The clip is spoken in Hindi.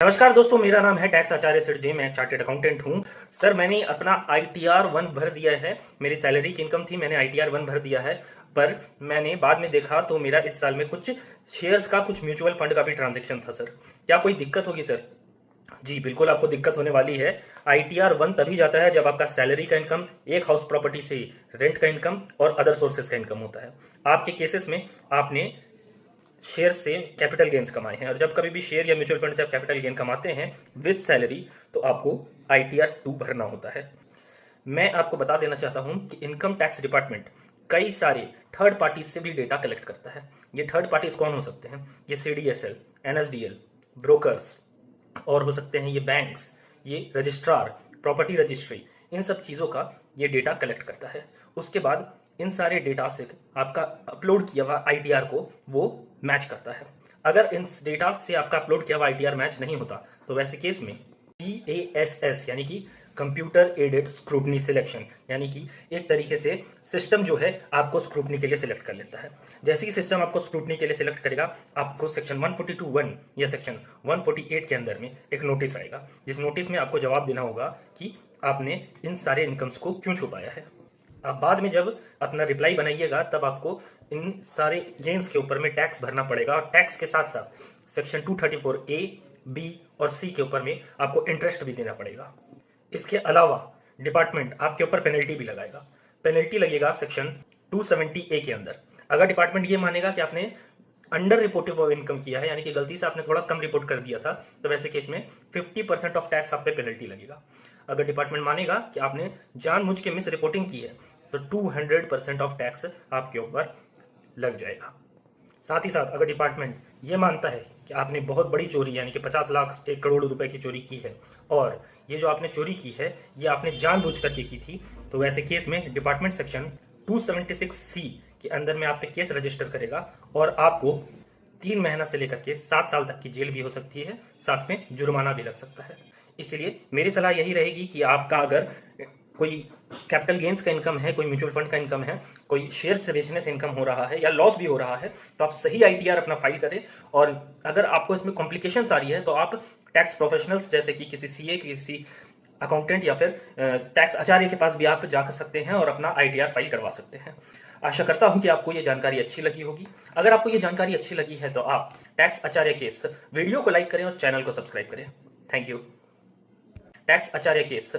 नमस्कार दोस्तों, मेरा नाम है टैक्स आचार्य सिर जी। मैं चार्टेड अकाउंटेंट हूं। सर, मैंने अपना ITR 1 भर दिया है। मेरी सैलरी की इनकम थी, मैंने ITR 1 भर दिया है। पर मैंने बाद में देखा तो मेरा इस साल में कुछ शेयर्स का, कुछ म्यूचुअल फंड का भी ट्रांजैक्शन था। सर, क्या कोई दिक्कत होगी? सर जी बिल्कुल, आपको दिक्कत होने वाली है। ITR 1 तभी जाता है जब आपका सैलरी का इनकम, एक हाउस प्रॉपर्टी से रेंट का इनकम और अदर सोर्सेज का इनकम होता है। आपके केसेस में आपने शेयर से कैपिटल गेन्स कमाए हैं, और जब कभी भी शेयर या म्यूचुअल फंड से आप कैपिटल गेन कमाते हैं विद सैलरी, तो आपको ITR 2 भरना होता है। मैं आपको बता देना चाहता हूं कि इनकम टैक्स डिपार्टमेंट कई सारे थर्ड पार्टी से भी डेटा कलेक्ट करता है। ये थर्ड पार्टीज कौन हो सकते हैं? ये CDSL, NSDL, ब्रोकर्स, और हो सकते हैं ये बैंक्स, ये रजिस्ट्रार, प्रॉपर्टी रजिस्ट्री, इन सब चीज़ों का ये डेटा कलेक्ट करता है। उसके बाद इन सारे डेटा से आपका अपलोड किया हुआ ITR को वो मैच करता है। अगर इन डेटा से आपका अपलोड किया हुआ ITR मैच नहीं होता तो वैसे केस में CASS यानी कि कंप्यूटर एडेड स्क्रूटनी सिलेक्शन, यानी कि एक तरीके से सिस्टम जो है आपको स्क्रूटनी के लिए सिलेक्ट कर लेता है। जैसे ही सिस्टम आपको स्क्रूटनी के लिए सिलेक्ट करेगा, आपको सेक्शन 142(1) या सेक्शन 148 के अंदर में एक नोटिस आएगा, जिस नोटिस में आपको जवाब देना होगा कि आपने इन सारे इनकम्स को क्यों छुपाया है। अब बाद में जब अपना रिप्लाई बनाइएगा तब आपको इन सारे गेन्स के ऊपर में टैक्स भरना पड़ेगा, और टैक्स के साथ साथ सेक्शन 234A, B और C के ऊपर में आपको इंटरेस्ट भी देना पड़ेगा। इसके अलावा डिपार्टमेंट आपके ऊपर पेनल्टी भी लगाएगा। पेनल्टी लगेगा सेक्शन 270A के अंदर। अगर डिपार्टमेंट ये मानेगा कि आपने अंडर रिपोर्टिव ऑफ इनकम किया है, यानी कि गलती से आपने थोड़ा कम रिपोर्ट कर दिया था, तो वैसे केस में 50% ऑफ टैक्स आप पे पेनल्टी लगेगा। अगर डिपार्टमेंट मानेगा कि आपने जानबूझ के मिस रिपोर्टिंग की है, तो 200% ऑफ टैक्स आपके ऊपर लग जाएगा। साथ ही साथ अगर डिपार्टमेंट ये मानता है कि आपने बहुत बड़ी चोरी, यानी कि 50 लाख 1 करोड़ रुपए की चोरी की है, और ये जो आपने चोरी की है ये आपने जानबूझ करके की थी, तो वैसे केस में डिपार्टमेंट सेक्शन 276C के अंदर में आप पे केस रजिस्टर करेगा, और आपको 3 महीना से लेकर के 7 साल तक की जेल भी हो सकती है, साथ में जुर्माना भी लग सकता है। इसलिए मेरी सलाह यही रहेगी कि आपका अगर कोई कैपिटल गेन्स का इनकम है, कोई म्यूचुअल फंड का इनकम है, कोई शेयर से बेचने से इनकम हो रहा है या लॉस भी हो रहा है, तो आप सही ITR अपना फाइल करें। और अगर आपको इसमें कॉम्प्लिकेशंस आ रही है तो आप टैक्स प्रोफेशनल्स जैसे कि किसी CA, किसी अकाउंटेंट या फिर टैक्स आचार्य के पास भी आप जा सकते हैं और अपना ITR फाइल करवा सकते हैं। आशा करता हूं कि आपको ये जानकारी अच्छी लगी होगी। अगर आपको ये जानकारी अच्छी लगी है तो आप टैक्स आचार्य के इस वीडियो को लाइक करें और चैनल को सब्सक्राइब करें। Thank you. टैक्स आचार्य के इस